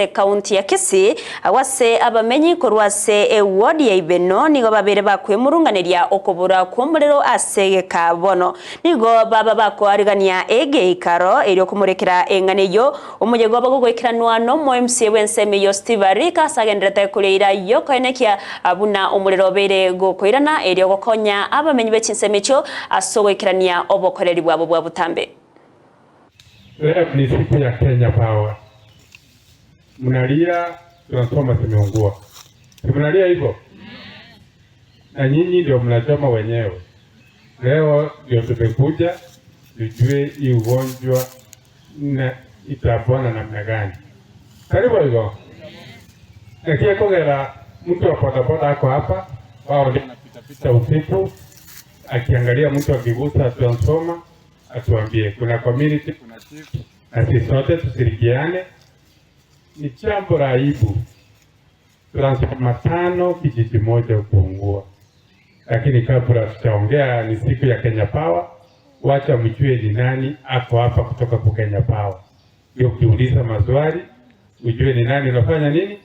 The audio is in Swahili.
Kaunti ya Kisii awase abamenyi korwase ward ya Ibeno nigo babere bakwemurunganiria okobura kumuriro ase kabono nigo baba bakoarigania ege ikaro eryo kumurekera enganiyo umujego bagogwekiranwa no mo MC wenseme yo Steve Rika sagendrete kuleira yo koenekia abuna umuriro bere gokoirana eryo gokonya abamenyi bekinsemecho asogwekirania obokoreri bwabo bwa butambe. Leo ni siku ya Kenya Power. Mnalia transformer zimeungua. Mnalia hivyo? Na nyinyi ndio mnachoma wenyewe. Leo ndio tumekuja tujue hii ugonjwa na itapona namna gani. Karibu hivyo. Nakia kogera mtu wa bodaboda ako hapa, wao ndio wanapita usiku akiangalia mtu akigusa transformer atuambie. Kuna community, kuna chief, na sisi sote tushirikiane. Ni jambo la aibu transformer 5 kijiji moja kuungua. Lakini kabla tutaongea, ni siku ya Kenya Power, wacha mjue ni nani ako hapa kutoka kwa Kenya Power. Ndio ukiuliza maswali ujue ni nani unafanya nini.